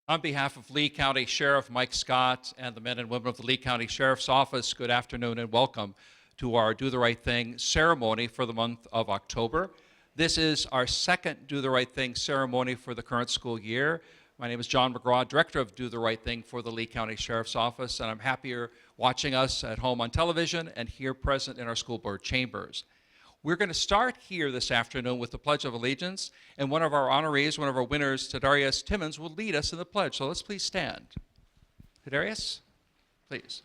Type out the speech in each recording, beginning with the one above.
On behalf of Lee County Sheriff Mike Scott and the men and women of the Lee County Sheriff's Office, good afternoon and welcome to our Do the Right Thing ceremony for the month of October. This is our second Do the Right Thing ceremony for the current school year. My name is John McGraw, Director of Do the Right Thing for the Lee County Sheriff's Office, and I'm happy you're watching us at home on television and here present in our school board chambers. We're going to start here this afternoon with the Pledge of Allegiance, and one of our honorees, one of our winners, Tadarius Timmons, will lead us in the pledge. So let's please stand. Tadarius, please.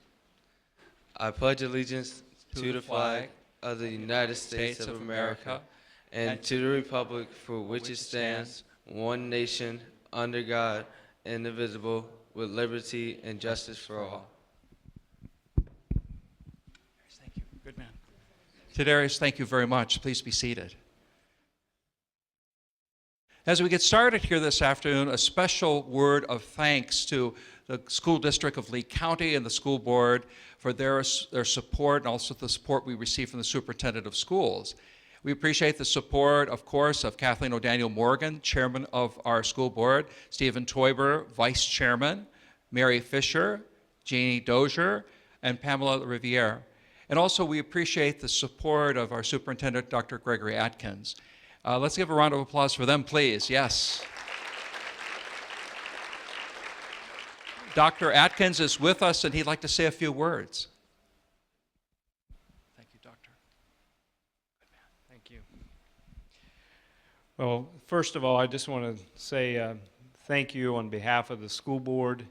I pledge allegiance to the flag of the United States of America and to the republic for which it stands, one nation, under God, indivisible, with liberty and justice for all. Thank you. Good man. Tadarius, thank you very much. Please be seated. As we get started here this afternoon, a special word of thanks to the School District of Lee County and the school board for their support and also the support we receive from the Superintendent of Schools. We appreciate the support, of course, of Kathleen O'Daniel Morgan, Chairman of our school board, Stephen Toiber, Vice Chairman, Mary Fisher, Jeannie Dozier, and Pamela Riviere. And also we appreciate the support of our Superintendent, Dr. Gregory Atkins. Let's give a round of applause for them, please. Yes. Dr. Atkins is with us, and he'd like to say a few words. Thank you, Doctor. Good man. Thank you. Well, first of all, I just want to say thank you on behalf of the school board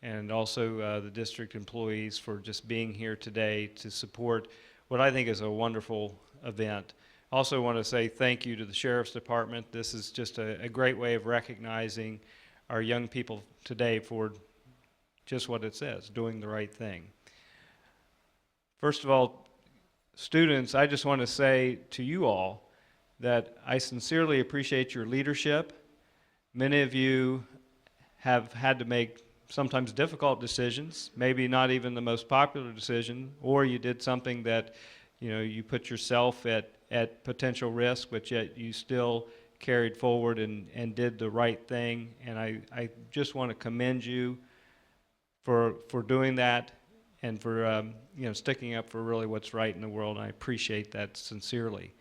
and also the district employees for just being here today to support what I think is a wonderful event. Also want to say thank you to the Sheriff's Department. This is just a great way of recognizing our young people today for just what it says, doing the right thing. First of all, students, I just want to say to you all that I sincerely appreciate your leadership. Many of you have had to make sometimes difficult decisions, maybe not even the most popular decision, or you did something that, you put yourself at potential risk, but yet you still carried forward and did the right thing. And I just want to commend you for doing that and for sticking up for really what's right in the world. And I appreciate that sincerely.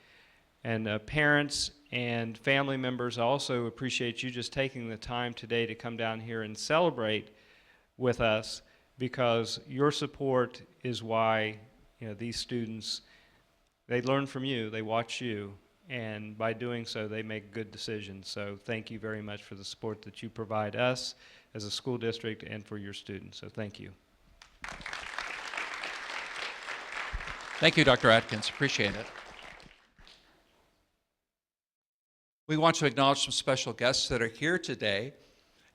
And parents and family members, I also appreciate you just taking the time today to come down here and celebrate with us, because your support is why these students, they learn from you, they watch you, and by doing so they make good decisions. So thank you very much for the support that you provide us as a school district and for your students. So thank you. Thank you, Dr. Atkins. Appreciate it. We want to acknowledge some special guests that are here today.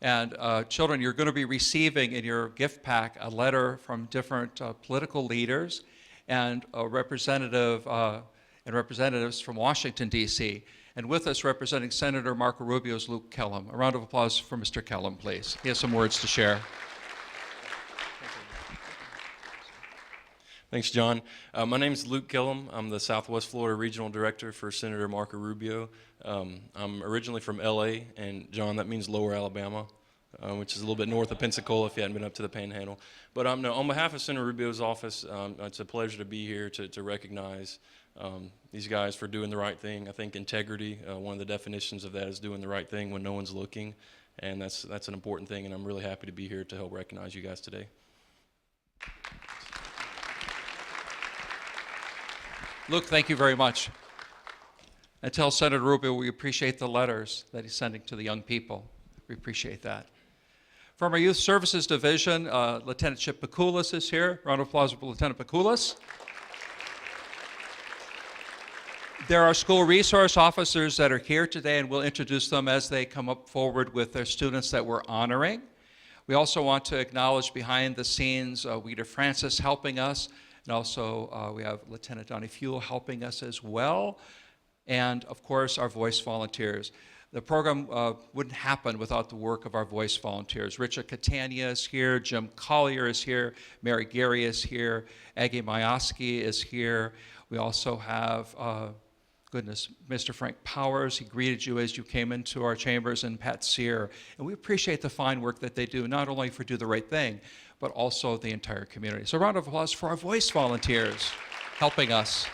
And children, you're going to be receiving in your gift pack a letter from different political leaders and representatives from Washington, D.C. And with us representing Senator Marco Rubio is Luke Kellum. A round of applause for Mr. Kellum, please. He has some words to share. Thanks, John. My name is Luke Kellum. I'm the Southwest Florida Regional Director for Senator Marco Rubio. I'm originally from L.A., and John, that means Lower Alabama, which is a little bit north of Pensacola if you hadn't been up to the Panhandle. But no, on behalf of Senator Rubio's office, it's a pleasure to be here to recognize these guys for doing the right thing. I think integrity, one of the definitions of that is doing the right thing when no one's looking, and that's an important thing, and I'm really happy to be here to help recognize you guys today. Luke, thank you very much. And tell Senator Rubio we appreciate the letters that he's sending to the young people. We appreciate that. From our Youth Services Division, Lieutenant Chip Pikulis is here. Round of applause for Lieutenant Pikulis. There are school resource officers that are here today, and we'll introduce them as they come up forward with their students that we're honoring. We also want to acknowledge behind the scenes Weeder Francis helping us, and also we have Lieutenant Donnie Fuel helping us as well, and of course our voice volunteers. The program wouldn't happen without the work of our voice volunteers. Richard Catania is here, Jim Collier is here, Mary Gary is here, Aggie Mayoski is here. We also have goodness, Mr. Frank Powers, he greeted you as you came into our chambers, and Pat Sear. And we appreciate the fine work that they do, not only for Do the Right Thing, but also the entire community. So a round of applause for our voice volunteers helping us.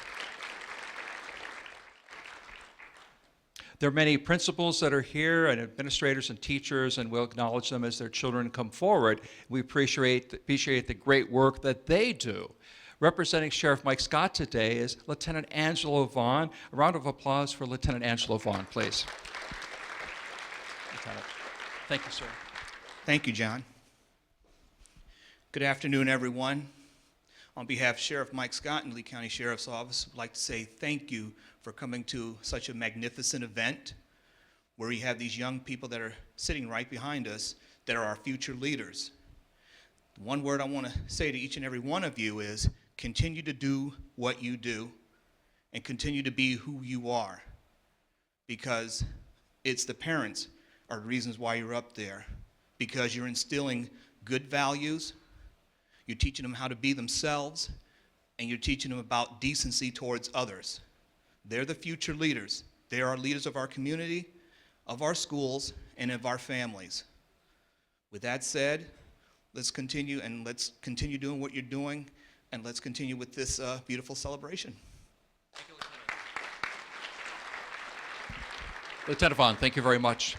There are many principals that are here and administrators and teachers, and we'll acknowledge them as their children come forward. We appreciate the great work that they do. Representing Sheriff Mike Scott today is Lieutenant Angelo Vaughn. A round of applause for Lieutenant Angelo Vaughn, please. Lieutenant. Thank you, sir. Thank you, John. Good afternoon, everyone. On behalf of Sheriff Mike Scott and Lee County Sheriff's Office, I'd like to say thank you for coming to such a magnificent event where we have these young people that are sitting right behind us that are our future leaders. One word I want to say to each and every one of you is continue to do what you do and continue to be who you are, because it's the parents are the reasons why you're up there, because you're instilling good values, you're teaching them how to be themselves, and you're teaching them about decency towards others. They're the future leaders. They are leaders of our community, of our schools, and of our families. With that said, let's continue doing what you're doing, and let's continue with this beautiful celebration. Lieutenant Vaughn, thank you very much.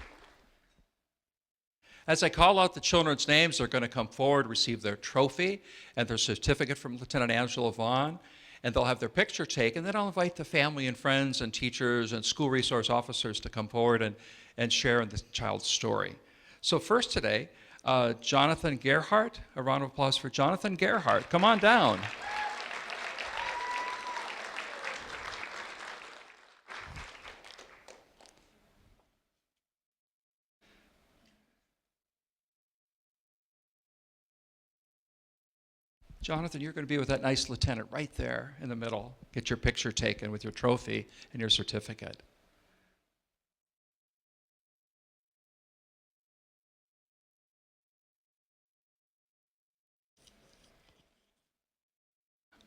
As I call out the children's names, they're going to come forward, receive their trophy and their certificate from Lieutenant Angelo Vaughn, and they'll have their picture taken. Then I'll invite the family and friends and teachers and school resource officers to come forward and share in the child's story. So first today, Jonathan Gerhardt. A round of applause for Jonathan Gerhardt. Come on down. Jonathan, you're going to be with that nice lieutenant right there in the middle. Get your picture taken with your trophy and your certificate.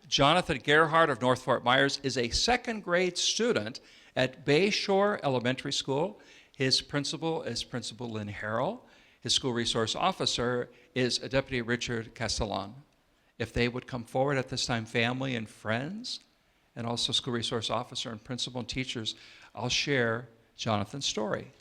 Jonathan Gerhardt of North Fort Myers is a second grade student at Bay Shore Elementary School. His principal is Principal Lynn Harrell. His school resource officer is Deputy Richard Castellan. If they would come forward at this time, family and friends, and also school resource officer and principal and teachers, I'll share Jonathan's story.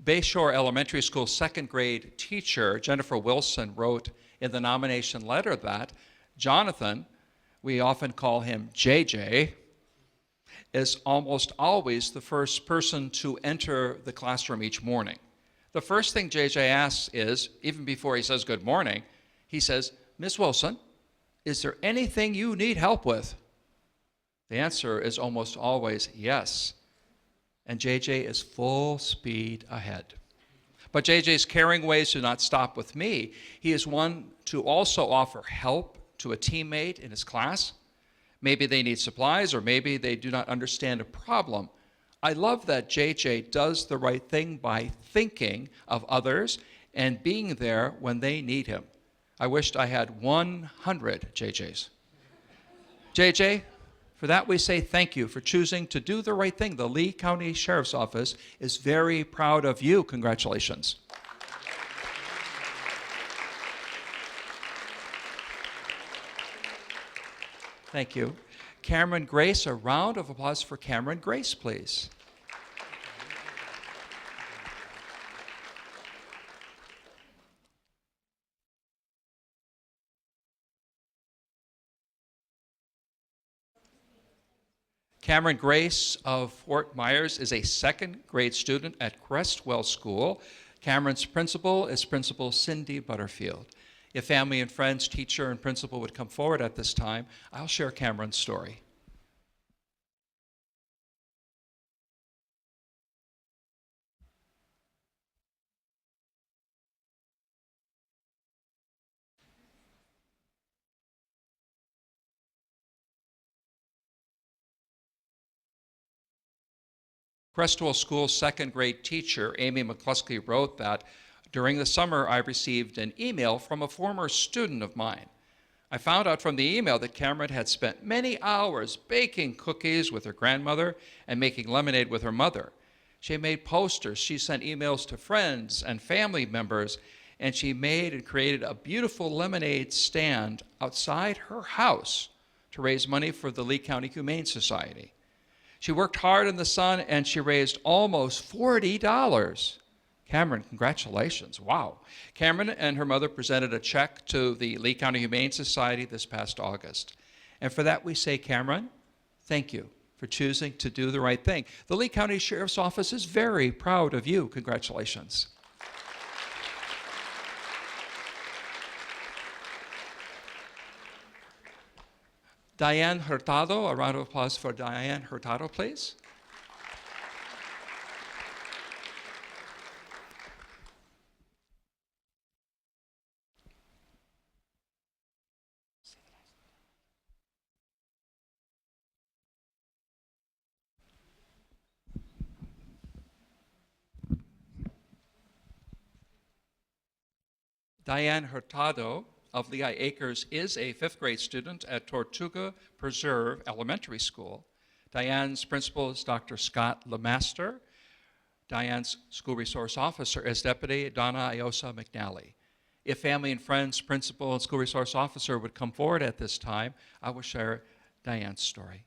Bay Shore Elementary School second grade teacher Jennifer Wilson wrote in the nomination letter that Jonathan, we often call him JJ, is almost always the first person to enter the classroom each morning. The first thing JJ asks is, even before he says good morning, he says, "Miss Wilson, is there anything you need help with?" The answer is almost always yes. And JJ is full speed ahead. But JJ's caring ways do not stop with me. He is one to also offer help to a teammate in his class. Maybe they need supplies, or maybe they do not understand a problem. I love that JJ does the right thing by thinking of others and being there when they need him. I wished I had 100 JJs. JJ, for that we say thank you for choosing to do the right thing. The Lee County Sheriff's Office is very proud of you. Congratulations. Thank you. Cameron Grace, a round of applause for Cameron Grace, please. Cameron Grace of Fort Myers is a second grade student at Crestwell School. Cameron's principal is Principal Cindy Butterfield. If family and friends, teacher, and principal would come forward at this time, I'll share Cameron's story. Crestwell School's second grade teacher, Amy McCluskey, wrote that during the summer I received an email from a former student of mine. I found out from the email that Cameron had spent many hours baking cookies with her grandmother and making lemonade with her mother. She made posters, she sent emails to friends and family members, and she made and created a beautiful lemonade stand outside her house to raise money for the Lee County Humane Society. She worked hard in the sun and she raised almost $40. Cameron, congratulations. Wow. Cameron and her mother presented a check to the Lee County Humane Society this past August. And for that we say, Cameron, thank you for choosing to do the right thing. The Lee County Sheriff's Office is very proud of you. Congratulations. Diane Hurtado, a round of applause for Diane Hurtado, please. Diane Hurtado of Lehigh Acres is a fifth grade student at Tortuga Preserve Elementary School. Diane's principal is Dr. Scott Lemaster. Diane's school resource officer is Deputy Donna Iosa McNally. If family and friends, principal, and school resource officer would come forward at this time, I will share Diane's story.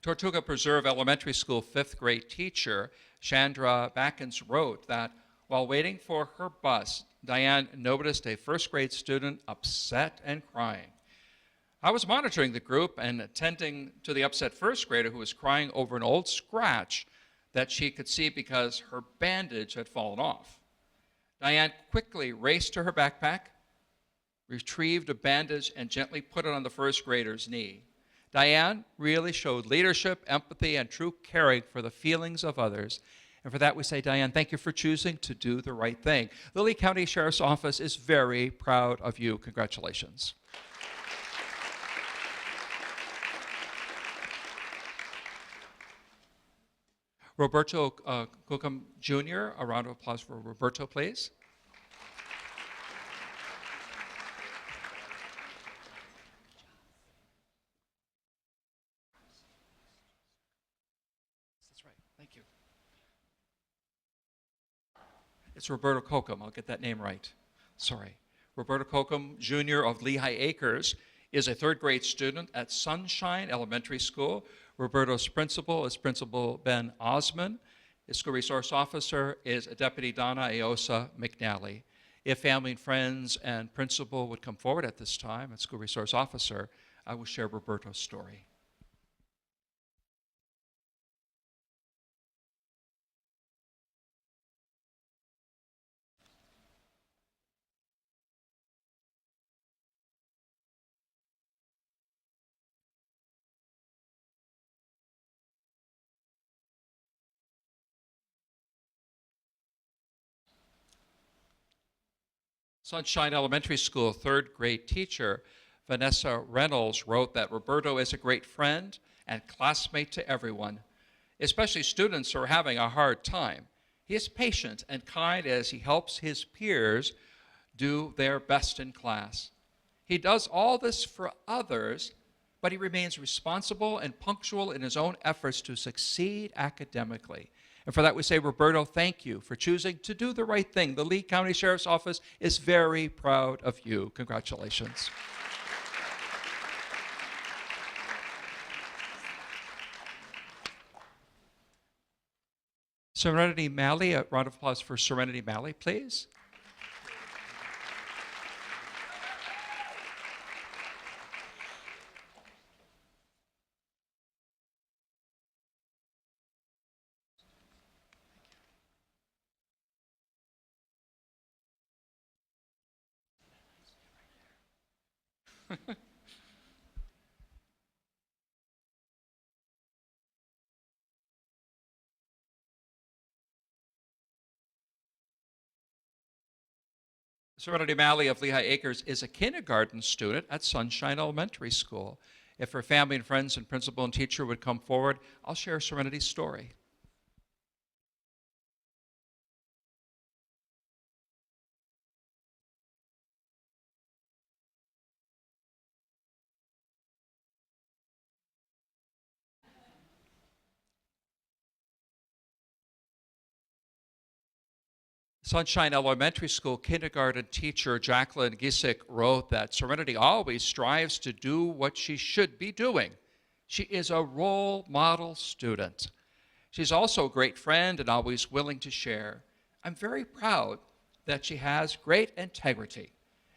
Tortuga Preserve Elementary School fifth grade teacher Chandra Backens wrote that while waiting for her bus, Diane noticed a first grade student upset and crying. I was monitoring the group and attending to the upset first grader who was crying over an old scratch that she could see because her bandage had fallen off. Diane quickly raced to her backpack, retrieved a bandage, and gently put it on the first grader's knee. Diane really showed leadership, empathy, and true caring for the feelings of others. And for that we say, Diane, thank you for choosing to do the right thing. The Lee County Sheriff's Office is very proud of you. Congratulations. Roberto Cookham Jr., a round of applause for Roberto, please. That's right. Thank you. It's Roberto Cookham. I'll get that name right. Sorry. Roberto Cookham Jr. of Lehigh Acres is a third grade student at Sunshine Elementary School. Roberto's principal is Principal Ben Osman. His school resource officer is Deputy Donna Iosa McNally. If family and friends and principal would come forward at this time, and school resource officer, I will share Roberto's story. Sunshine Elementary School third grade teacher Vanessa Reynolds wrote that Roberto is a great friend and classmate to everyone, especially students who are having a hard time. He is patient and kind as he helps his peers do their best in class. He does all this for others, but he remains responsible and punctual in his own efforts to succeed academically. And for that we say, Roberto, thank you for choosing to do the right thing. The Lee County Sheriff's Office is very proud of you. Congratulations. Serenity Malley, a round of applause for Serenity Malley, please. Serenity Malley of Lehigh Acres is a kindergarten student at Sunshine Elementary School. If her family and friends and principal and teacher would come forward, I'll share Serenity's story. Sunshine Elementary School kindergarten teacher Jacqueline Gisick wrote that Serenity always strives to do what she should be doing. She is a role model student. She's also a great friend and always willing to share. I'm very proud that she has great integrity.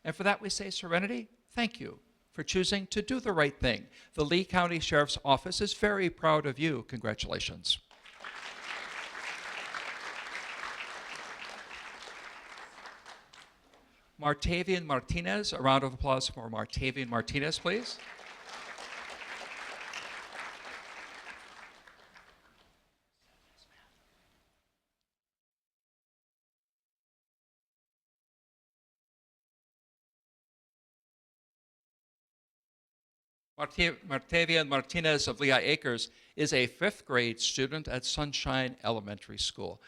And for that we say, Serenity, thank you for choosing to do the right thing. The Lee County Sheriff's Office is very proud of you. Congratulations. Martavian Martinez, a round of applause for Martavian Martinez, please. Martavian Martinez of Lehigh Acres is a 5th grade student at Sunshine Elementary School.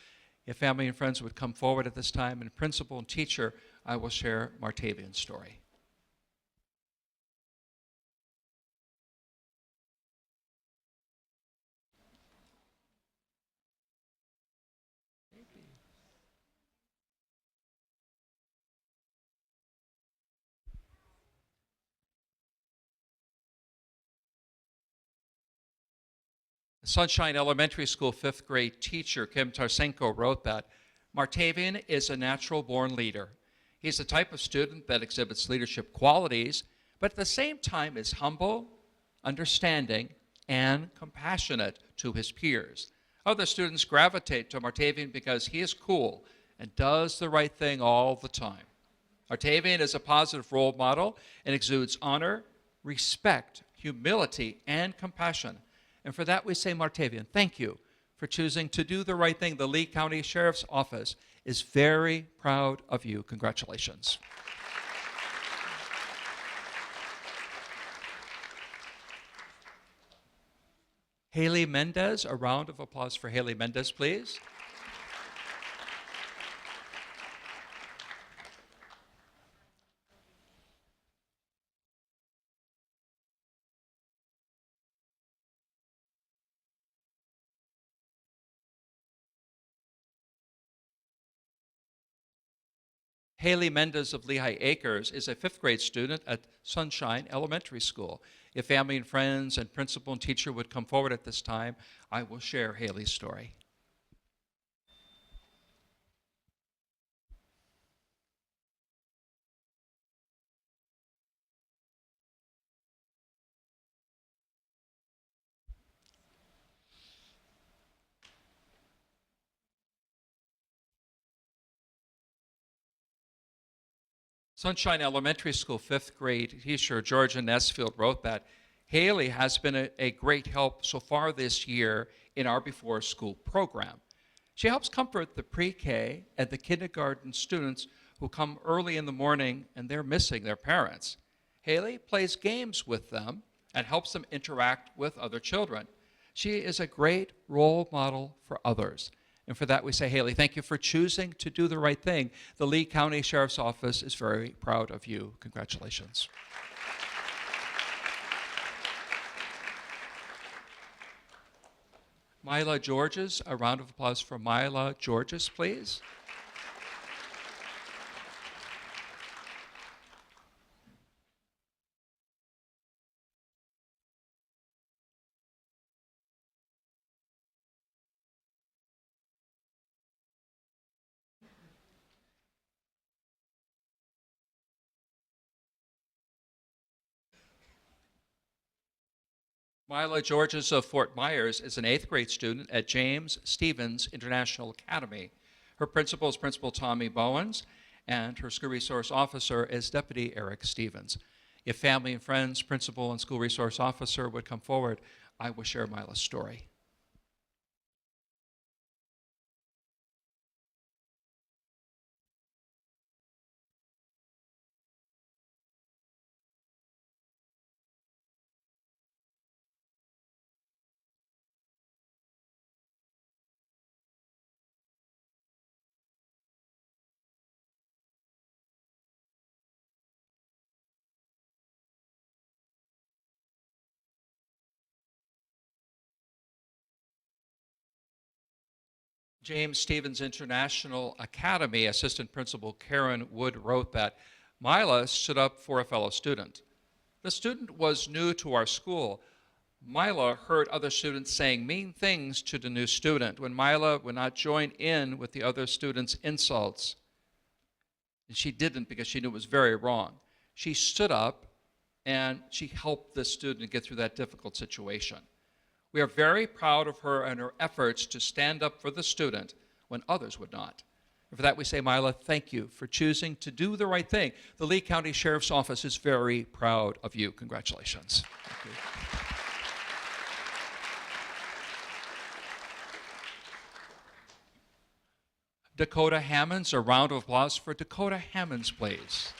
If family and friends would come forward at this time, and principal and teacher, I will share Martavian's story. Sunshine Elementary School 5th grade teacher Kim Tarsenko wrote that Martavian is a natural-born leader. He's the type of student that exhibits leadership qualities, but at the same time is humble, understanding, and compassionate to his peers. Other students gravitate to Martavian because he is cool and does the right thing all the time. Martavian is a positive role model and exudes honor, respect, humility, and compassion. And for that we say, Martavian, thank you for choosing to do the right thing. The Lee County Sheriff's Office is very proud of you. Congratulations. Haley Mendez, a round of applause for Haley Mendez, please. Haley Mendez of Lehigh Acres is a 5th grade student at Sunshine Elementary School. If family and friends and principal and teacher would come forward at this time, I will share Haley's story. Sunshine Elementary School 5th grade teacher Georgia Nesfield wrote that Haley has been a great help so far this year in our Before School program. She helps comfort the pre-K and the kindergarten students who come early in the morning and they're missing their parents. Haley plays games with them and helps them interact with other children. She is a great role model for others. And for that we say, Haley, thank you for choosing to do the right thing. The Lee County Sheriff's Office is very proud of you. Congratulations. Mila Georges, a round of applause for Mila Georges, please. Mila Georges of Fort Myers is an 8th grade student at James Stevens International Academy. Her principal is Principal Tommy Bowens, and her school resource officer is Deputy Eric Stevens. If family and friends, principal, and school resource officer would come forward, I will share Mila's story. James Stevens International Academy Assistant Principal Karen Wood wrote that Mila stood up for a fellow student. The student was new to our school. Mila heard other students saying mean things to the new student. When Mila would not join in with the other students' insults, and she didn't because she knew it was very wrong, she stood up and she helped the student get through that difficult situation. We are very proud of her and her efforts to stand up for the student when others would not. And for that we say, Mila, thank you for choosing to do the right thing. The Lee County Sheriff's Office is very proud of you. Congratulations. Thank you. Dakota Hammonds, a round of applause for Dakota Hammonds, please.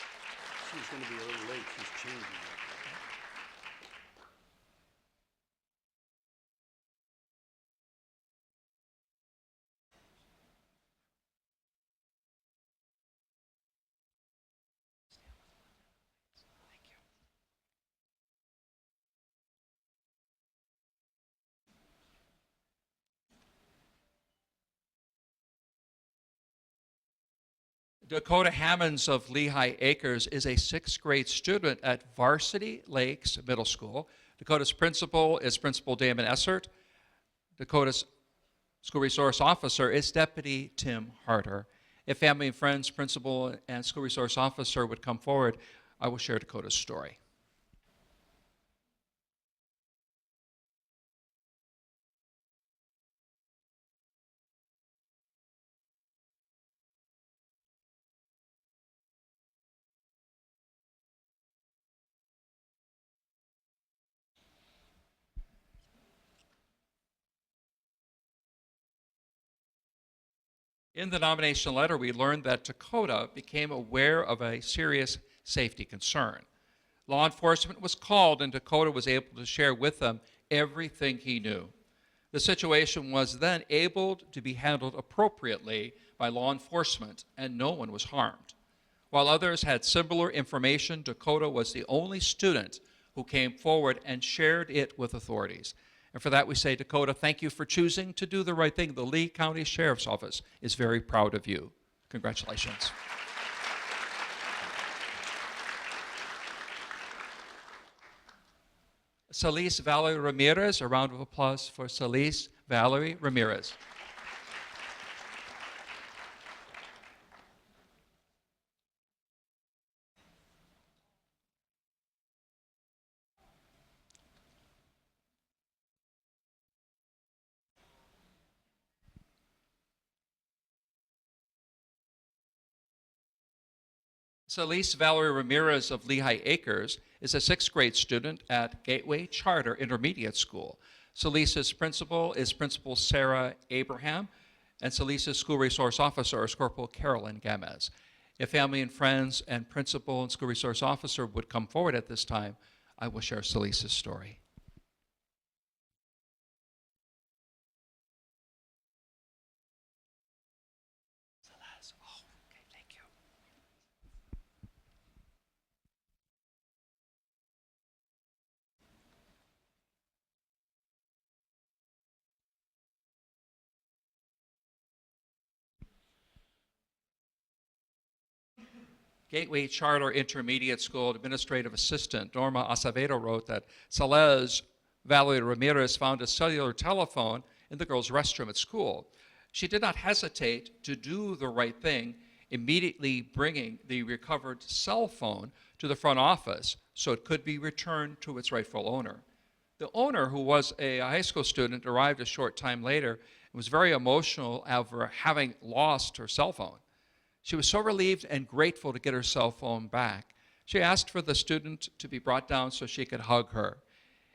She's going to be a little late. She's changing. Dakota Hammonds of Lehigh Acres is a sixth grade student at Varsity Lakes Middle School. Dakota's principal is Principal Damon Essert. Dakota's school resource officer is Deputy Tim Harder. If family and friends, principal, and school resource officer would come forward, I will share Dakota's story. In the nomination letter, we learned that Dakota became aware of a serious safety concern. Law enforcement was called, and Dakota was able to share with them everything he knew. The situation was then able to be handled appropriately by law enforcement, and no one was harmed. While others had similar information, Dakota was the only student who came forward and shared it with authorities. And for that we say, Dakota, thank you for choosing to do the right thing. The Lee County Sheriff's Office is very proud of you. Congratulations. Celise Valerie Ramirez, a round of applause for Celise Valerie Ramirez. Celise Valerie Ramirez of Lehigh Acres is a sixth grade student at Gateway Charter Intermediate School. Celise's principal is Principal Sarah Abraham, and Celise's school resource officer is Corporal Carolyn Gamez. If family and friends and principal and school resource officer would come forward at this time, I will share Celise's story. Celise, oh, okay, thank you. Gateway Charter Intermediate School Administrative Assistant Norma Acevedo wrote that Celeste Valerie Ramirez found a cellular telephone in the girls' restroom at school. She did not hesitate to do the right thing, immediately bringing the recovered cell phone to the front office so it could be returned to its rightful owner. The owner, who was a high school student, arrived a short time later and was very emotional over having lost her cell phone. She was so relieved and grateful to get her cell phone back. She asked for the student to be brought down so she could hug her.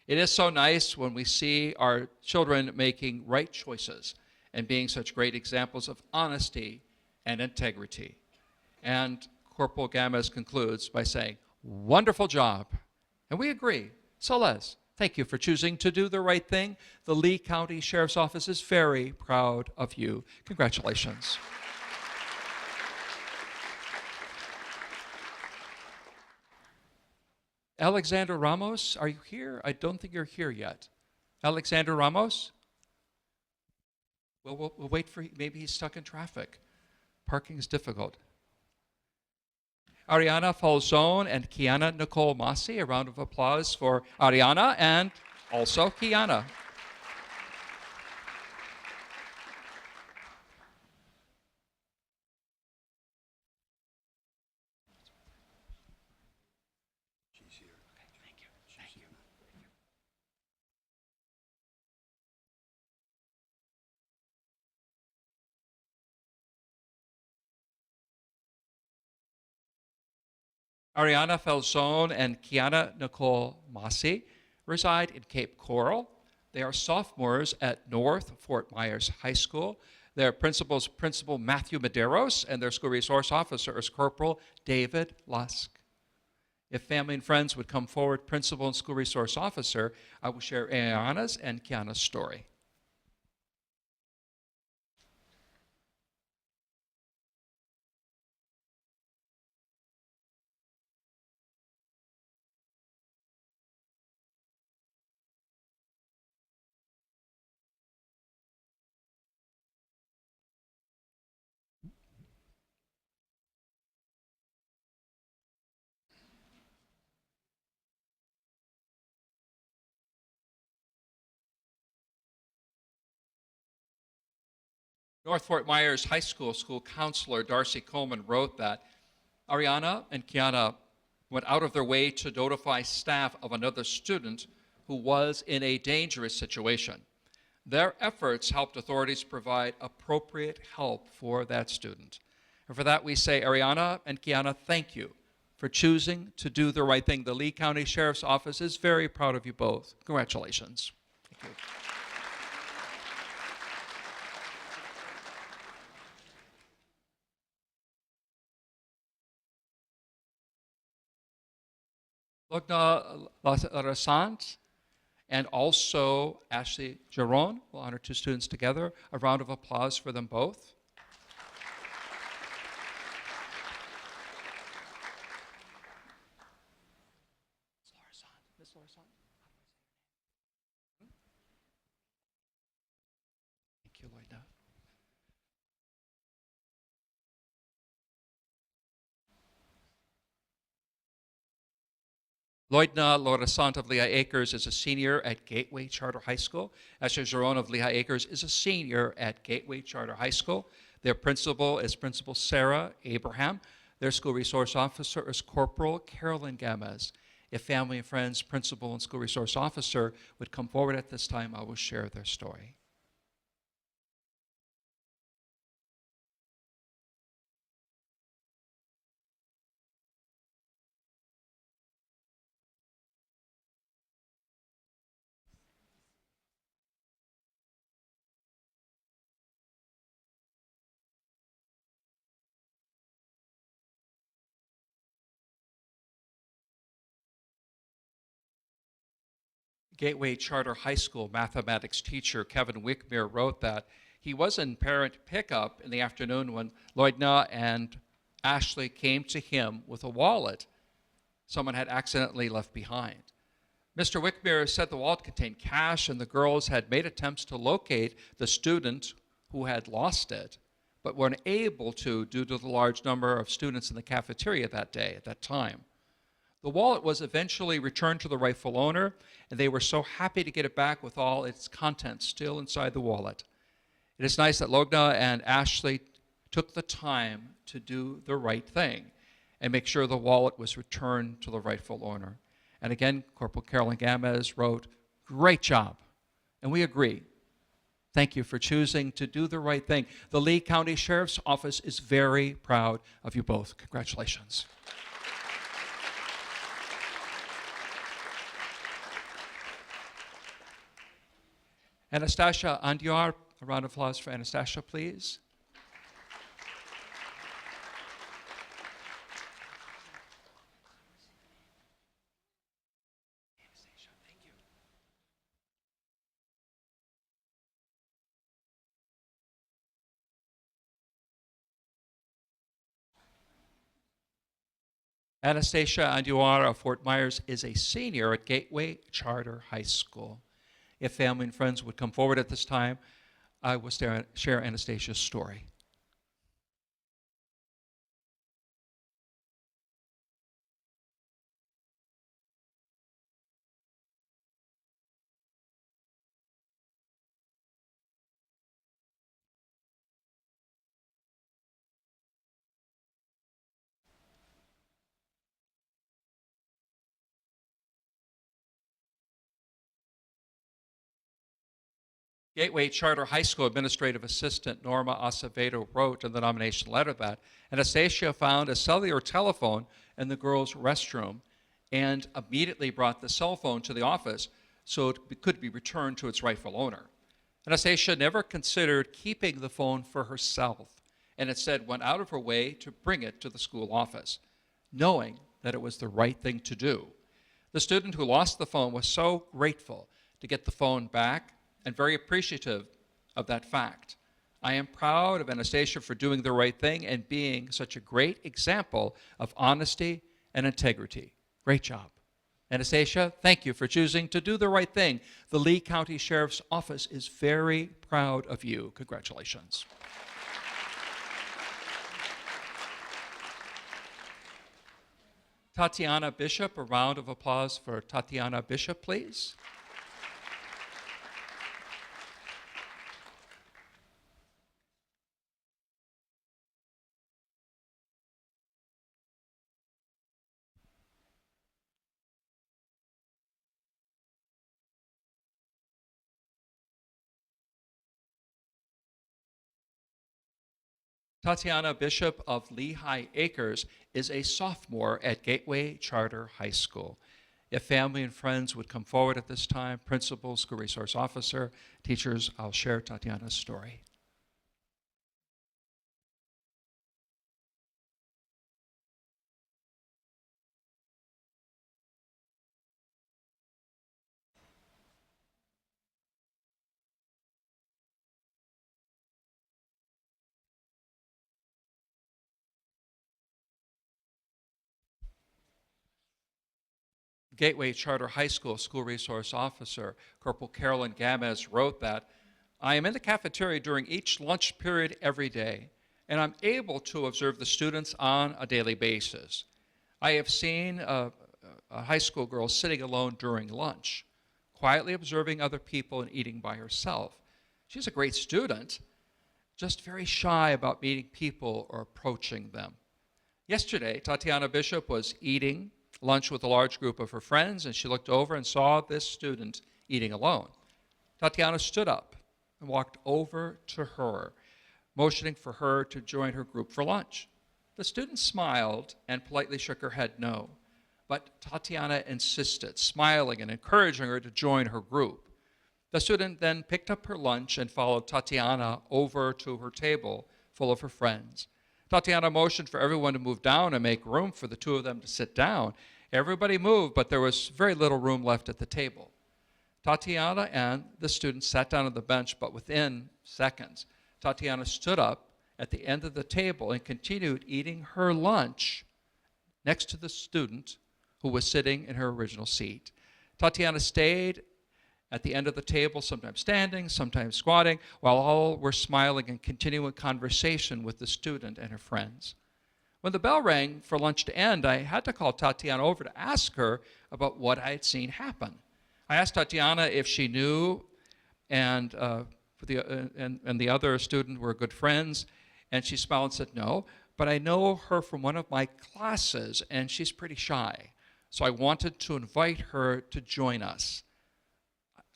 It is so nice when we see our children making right choices and being such great examples of honesty and integrity. And Corporal Gamez concludes by saying, wonderful job. And we agree. Celeste, thank you for choosing to do the right thing. The Lee County Sheriff's Office is very proud of you. Congratulations. Alexander Ramos, are you here? I don't think you're here yet. Alexander Ramos? We'll wait for, maybe he's stuck in traffic. Parking is difficult. Ariana Falzone and Kiana Nicole Masi. A round of applause for Ariana and also Kiana. She's here. Thank you. Thank you. Ariana Falzone and Kiana Nicole Masi reside in Cape Coral. They are sophomores at North Fort Myers High School. Their principal is Principal Matthew Medeiros, and their school resource officer is Corporal David Lusk. If family and friends would come forward, principal and school resource officer, I will share Ariana's and Kiana's story. North Fort Myers High School school counselor Darcy Coleman wrote that Ariana and Kiana went out of their way to notify staff of another student who was in a dangerous situation. Their efforts helped authorities provide appropriate help for that student. And for that, we say, Ariana and Kiana, thank you for choosing to do the right thing. The Lee County Sheriff's Office is very proud of you both. Congratulations. Thank you. Logna Larasant and also Ashley Giron will honor two students together. A round of applause for them both. Miss Larasant. Thank you, Lloydna. Lloydna Lorasant of Lehigh Acres is a senior at Gateway Charter High School. Asher Giron of Lehigh Acres is a senior at Gateway Charter High School. Their principal is Principal Sarah Abraham. Their school resource officer is Corporal Carolyn Gamez. If family and friends, principal, and school resource officer would come forward at this time, I will share their story. Gateway Charter High School mathematics teacher Kevin Wickmere wrote that he was in parent pickup in the afternoon when Lloydna and Ashley came to him with a wallet someone had accidentally left behind. Mr. Wickmere said the wallet contained cash and the girls had made attempts to locate the student who had lost it, but weren't able to due to the large number of students in the cafeteria that day, at that time. The wallet was eventually returned to the rightful owner, and they were so happy to get it back with all its contents still inside the wallet. It is nice that Logna and Ashley took the time to do the right thing and make sure the wallet was returned to the rightful owner. And again, Corporal Carolyn Gamez wrote, "Great job," and we agree. Thank you for choosing to do the right thing. The Lee County Sheriff's Office is very proud of you both. Congratulations. Anastasia Andiar, a round of applause for Anastasia, please. Anastasia Andiar of Fort Myers is a senior at Gateway Charter High School. If family and friends would come forward at this time, I will share Anastasia's story. Gateway Charter High School Administrative Assistant Norma Acevedo wrote in the nomination letter that Anastasia found a cellular telephone in the girls' restroom and immediately brought the cell phone to the office so it could be returned to its rightful owner. Anastasia never considered keeping the phone for herself and instead went out of her way to bring it to the school office, knowing that it was the right thing to do. The student who lost the phone was so grateful to get the phone back and very appreciative of that fact. I am proud of Anastasia for doing the right thing and being such a great example of honesty and integrity. Great job. Anastasia, thank you for choosing to do the right thing. The Lee County Sheriff's Office is very proud of you. Congratulations. Tatiana Bishop, a round of applause for Tatiana Bishop, please. Tatiana Bishop of Lehigh Acres is a sophomore at Gateway Charter High School. If family and friends would come forward at this time, principal, school resource officer, teachers, I'll share Tatiana's story. Gateway Charter High School school resource officer, Corporal Carolyn Gamez, wrote that, I am in the cafeteria during each lunch period every day, and I'm able to observe the students on a daily basis. I have seen a high school girl sitting alone during lunch, quietly observing other people and eating by herself. She's a great student, just very shy about meeting people or approaching them. Yesterday, Tatiana Bishop was eating lunch with a large group of her friends, and she looked over and saw this student eating alone. Tatiana stood up and walked over to her, motioning for her to join her group for lunch. The student smiled and politely shook her head no, but Tatiana insisted, smiling and encouraging her to join her group. The student then picked up her lunch and followed Tatiana over to her table full of her friends. Tatiana motioned for everyone to move down and make room for the two of them to sit down. Everybody moved, but there was very little room left at the table. Tatiana and the student sat down on the bench, but within seconds, Tatiana stood up at the end of the table and continued eating her lunch next to the student who was sitting in her original seat. Tatiana stayed at the end of the table, sometimes standing, sometimes squatting, while all were smiling and continuing conversation with the student and her friends. When the bell rang for lunch to end, I had to call Tatiana over to ask her about what I had seen happen. I asked Tatiana if she knew and the other student were good friends, and she smiled and said, no, but I know her from one of my classes, and she's pretty shy, so I wanted to invite her to join us.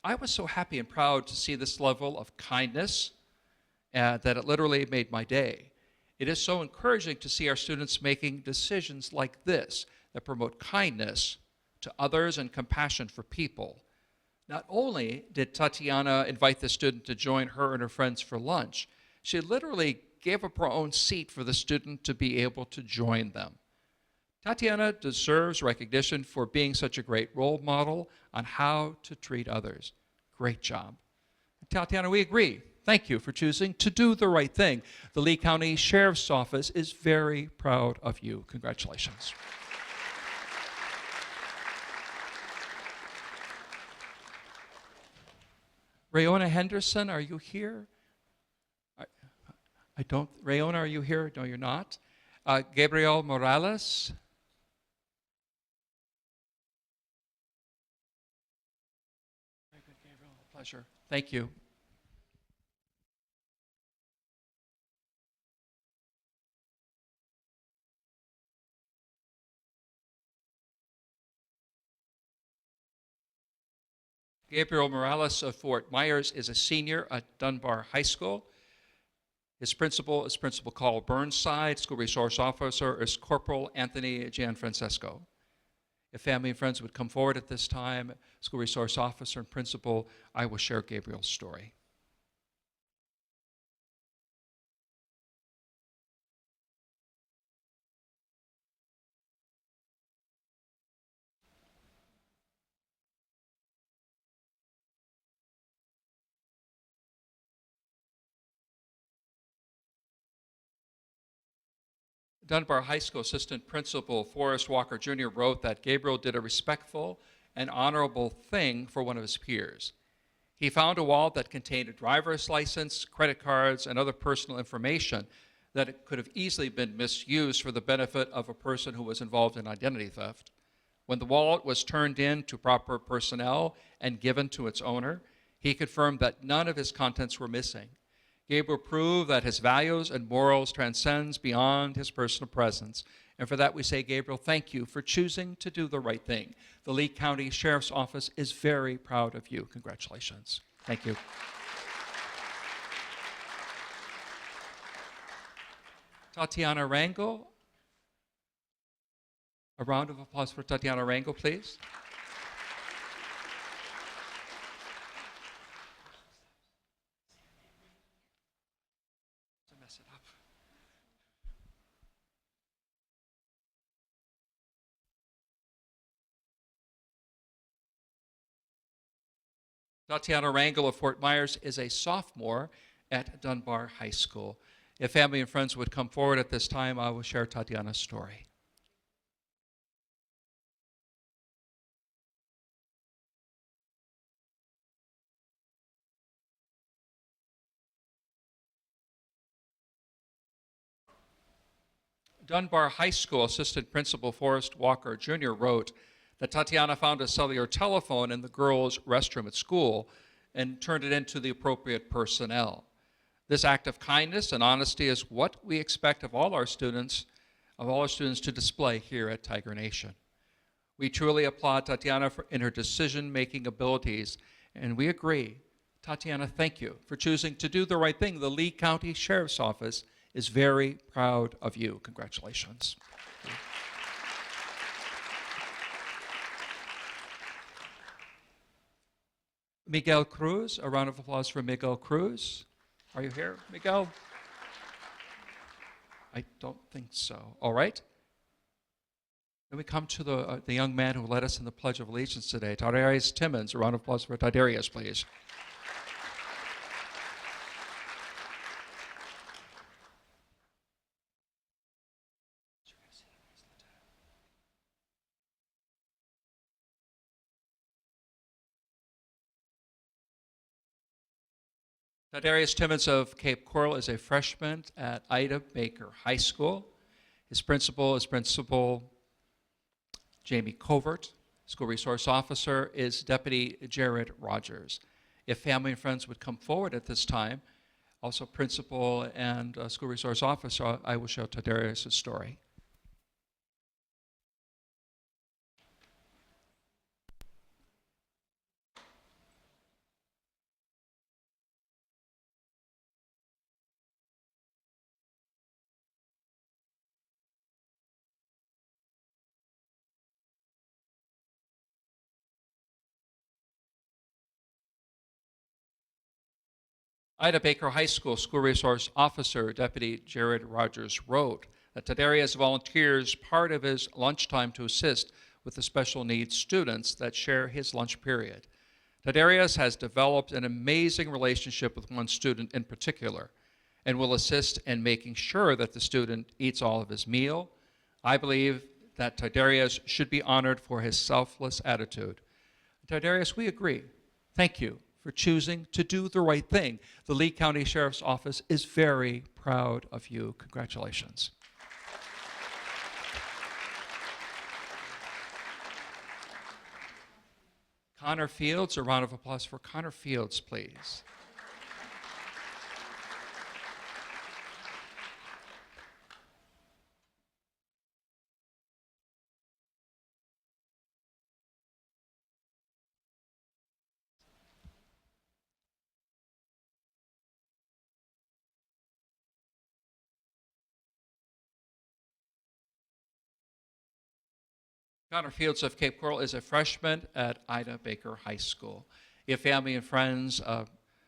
I was so happy and proud to see this level of kindness that it literally made my day. It is so encouraging to see our students making decisions like this that promote kindness to others and compassion for people. Not only did Tatiana invite the student to join her and her friends for lunch, she literally gave up her own seat for the student to be able to join them. Tatiana deserves recognition for being such a great role model on how to treat others. Great job. Tatiana, we agree. Thank you for choosing to do the right thing. The Lee County Sheriff's Office is very proud of you. Congratulations. Rayona Henderson, are you here? I don't, Rayona, are you here? No, you're not. Gabriel Morales. Very good, Gabriel. Pleasure. Thank you. Gabriel Morales of Fort Myers is a senior at Dunbar High School. His principal is Principal Carl Burnside. School resource officer is Corporal Anthony Gianfrancesco. If family and friends would come forward at this time, school resource officer and principal, I will share Gabriel's story. Dunbar High School Assistant Principal Forrest Walker Jr. wrote that Gabriel did a respectful and honorable thing for one of his peers. He found a wallet that contained a driver's license, credit cards, and other personal information that could have easily been misused for the benefit of a person who was involved in identity theft. When the wallet was turned in to proper personnel and given to its owner, he confirmed that none of his contents were missing. Gabriel proved that his values and morals transcends beyond his personal presence. And for that we say, Gabriel, thank you for choosing to do the right thing. The Lee County Sheriff's Office is very proud of you. Congratulations. Thank you. Tatiana Rangel. A round of applause for Tatiana Rangel, please. Mess it up. Tatiana Rangel of Fort Myers is a sophomore at Dunbar High School. If family and friends would come forward at this time, I will share Tatiana's story. Dunbar High School Assistant Principal Forrest Walker Jr. wrote that Tatiana found a cellular telephone in the girls' restroom at school and turned it into the appropriate personnel. This act of kindness and honesty is what we expect of all our students to display here at Tiger Nation. We truly applaud Tatiana in her decision-making abilities, and we agree. Tatiana, thank you for choosing to do the right thing. The Lee County Sheriff's Office is very proud of you. Congratulations. Miguel Cruz, a round of applause for Miguel Cruz. Are you here, Miguel? I don't think so. All right. Then we come to the young man who led us in the Pledge of Allegiance today, Tadarius Timmons. A round of applause for Tadarius, please. Darius Timmons of Cape Coral is a freshman at Ida Baker High School. His principal is Principal Jamie Covert. School resource officer is Deputy Jared Rogers. If family and friends would come forward at this time, also principal and school resource officer, I will show Tadarius' story. Ida Baker High School School Resource Officer Deputy Jared Rogers wrote that Tadarius volunteers part of his lunchtime to assist with the special needs students that share his lunch period. Tadarius has developed an amazing relationship with one student in particular and will assist in making sure that the student eats all of his meal. I believe that Tadarius should be honored for his selfless attitude. Tadarius, we agree. Thank you for choosing to do the right thing. The Lee County Sheriff's Office is very proud of you. Congratulations. Connor Fields, a round of applause for Connor Fields, please. Connor Fields of Cape Coral is a freshman at Ida Baker High School. If family and friends,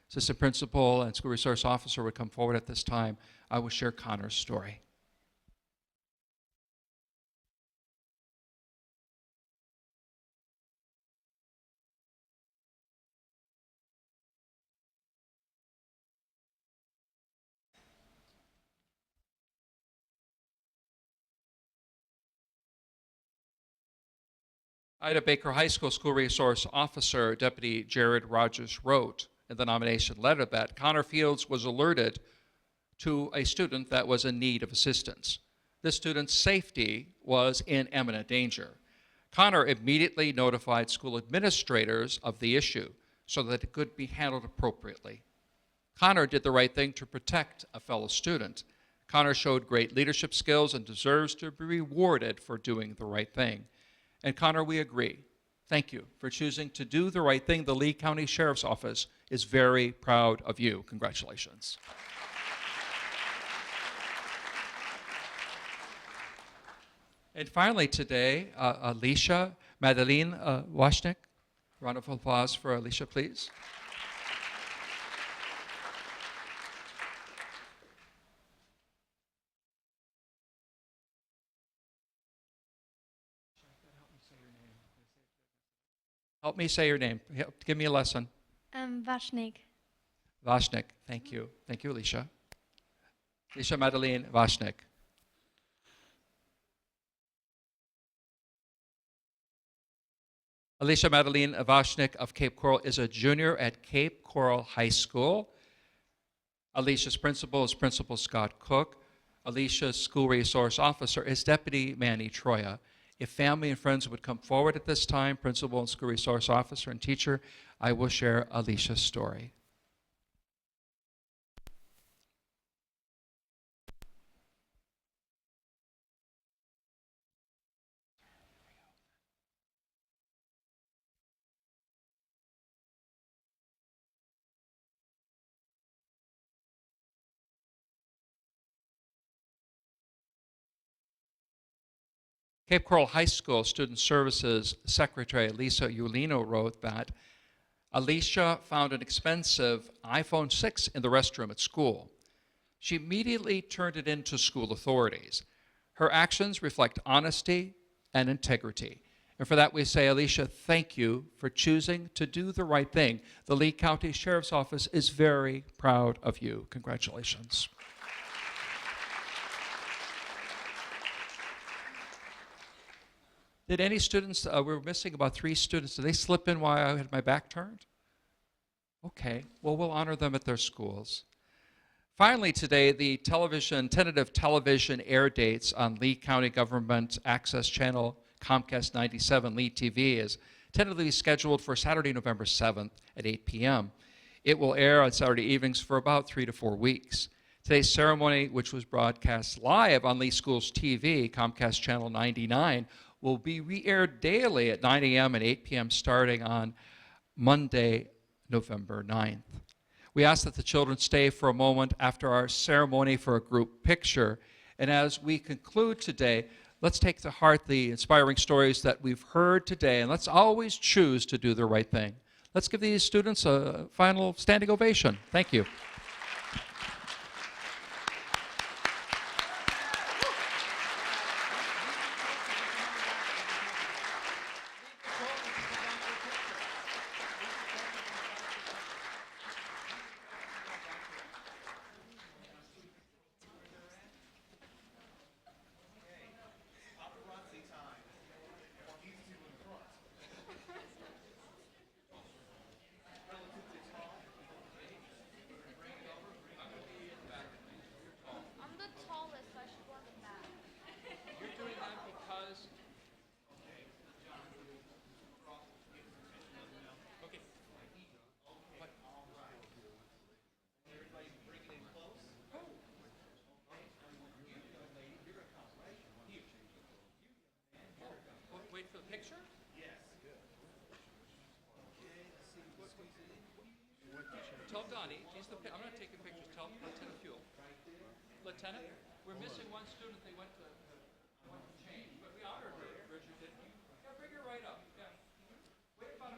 assistant principal, and school resource officer would come forward at this time, I will share Connor's story. Ida Baker High School School Resource Officer Deputy Jared Rogers wrote in the nomination letter that Connor Fields was alerted to a student that was in need of assistance. This student's safety was in imminent danger. Connor immediately notified school administrators of the issue so that it could be handled appropriately. Connor did the right thing to protect a fellow student. Connor showed great leadership skills and deserves to be rewarded for doing the right thing. And Connor, we agree. Thank you for choosing to do the right thing. The Lee County Sheriff's Office is very proud of you. Congratulations. And finally today, Alicia Madeline Washnick. Round of applause for Alicia, please. Help me say your name. Give me a lesson. Vashnik. Vashnik. Thank you. Thank you, Alicia. Alicia Madeline Vashnik. Alicia Madeline Vashnik of Cape Coral is a junior at Cape Coral High School. Alicia's principal is Principal Scott Cook. Alicia's school resource officer is Deputy Manny Troya. If family and friends would come forward at this time, principal and school resource officer and teacher, I will share Alicia's story. Cape Coral High School Student Services Secretary Lisa Ulino wrote that Alicia found an expensive iPhone 6 in the restroom at school. She immediately turned it in to school authorities. Her actions reflect honesty and integrity. And for that we say, Alicia, thank you for choosing to do the right thing. The Lee County Sheriff's Office is very proud of you. Congratulations. Did any students, we were missing about 3 students, did they slip in while I had my back turned? Okay, well, we'll honor them at their schools. Finally today, the tentative television air dates on Lee County Government Access Channel Comcast 97 Lee TV is tentatively scheduled for Saturday, November 7th at 8 p.m. It will air on Saturday evenings for about 3 to 4 weeks. Today's ceremony, which was broadcast live on Lee Schools TV, Comcast Channel 99, will be re-aired daily at 9 a.m. and 8 p.m. starting on Monday, November 9th. We ask that the children stay for a moment after our ceremony for a group picture. And as we conclude today, let's take to heart the inspiring stories that we've heard today, and let's always choose to do the right thing. Let's give these students a final standing ovation. Thank you. Tell Donnie, I'm not taking pictures, tell Lieutenant Fuel. Lieutenant, we're missing one student, they went to change, but we honored her, Richard, didn't we? Yeah, bring her right up, yeah. Wait a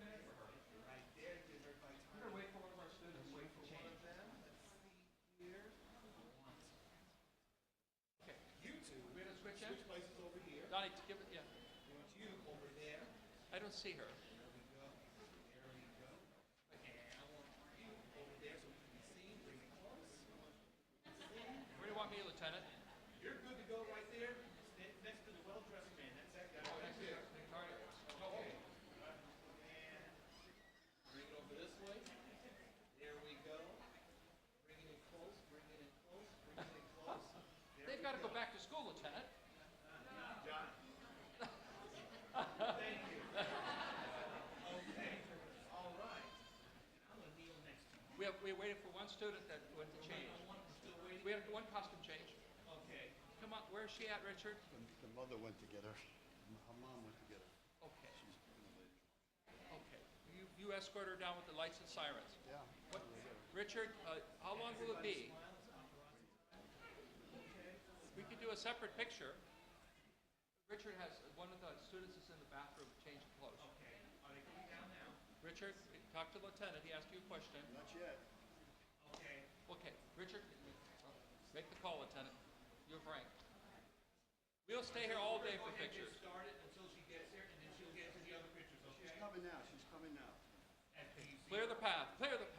minute for her. We're gonna wait for one of our students. Wait for one of them. Okay. You two. We're gonna switch places over here. Donnie, give it, yeah. I want you over there. I don't see her. Where do you want me, Lieutenant? You're good to go right there, next to the well-dressed man. That's that guy. Oh, that's it. All right. Okay. And bring it over this way. There we go. Bring it in close, bring it in close, bring it in close. They've got to go back to school, Lieutenant. John. Thank you. Okay. All right. I'm going to kneel next to you. We're waiting for one student that went to change. We have one costume change. Okay. Come on, where is she at, Richard? The mother went to get her. Her mom went to get her. Okay. She's in the ladies' room. Okay. You escort her down with the lights and sirens. Yeah. What, Richard, how long will it be? We could do a separate picture. Richard has, one of the students is in the bathroom changing clothes. Okay. Are they coming down now? Richard, talk to the lieutenant. He asked you a question. Not yet. Okay. Okay. Richard, make the call, Lieutenant. You have rank. We'll stay here all day for pictures. Start it until she gets here, and then she'll get to the other pictures, okay? She's coming now. She's coming now. Clear the path. Clear the